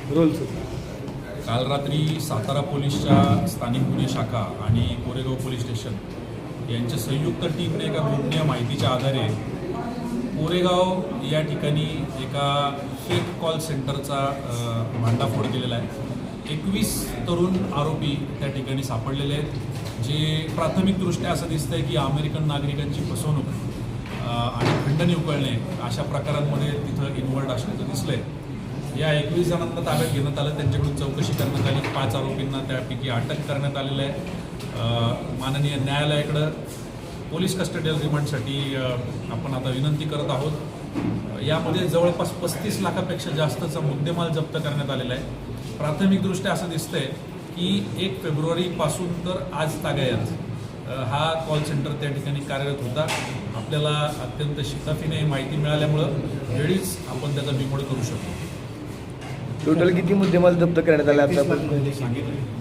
काल रात्री सातारा पोलीसच्या स्थानिक गुन्हे शाखा आणि कोरेगाव पोलीस स्टेशन यांच्या संयुक्त टीमने एका गोपनीय माहितीच्या आधारे कोरेगाव या ठिकाणी एका फेक कॉल सेंटरचा भांडाफोड केलेला आहे. 21 तरुण आरोपी त्या ठिकाणी सापडलेले आहेत, जे प्राथमिकदृष्ट्या असं दिसतं आहे की अमेरिकन नागरिकांची फसवणूक आणि खंडणी उकळणे अशा प्रकारांमध्ये तिथं इन्व्हॉल्ड असल्याचं दिसलं आहे. या 21 जणांना ताब्यात घेण्यात आलं, त्यांच्याकडून चौकशी करण्यात आली. 5 आरोपींना त्यापैकी अटक करण्यात आलेलं आहे. माननीय न्यायालयाकडं पोलीस कस्टडियल रिमांडसाठी आपण आता विनंती करत आहोत. यामध्ये जवळपास 35 लाखापेक्षा जास्तचा मुद्देमाल जप्त करण्यात आलेला आहे. प्राथमिकदृष्ट्या असं दिसतंय की 1 फेब्रुवारीपासून तर आज तागायत हा कॉल सेंटर त्या ठिकाणी कार्यरत होता. आपल्याला अत्यंत शिताफीने माहिती मिळाल्यामुळं वेळीच आपण त्याचा बिमोड करू शकतो. टोटल किती मुद्देमाल जप्त करण्यात आले आता? सांगितलं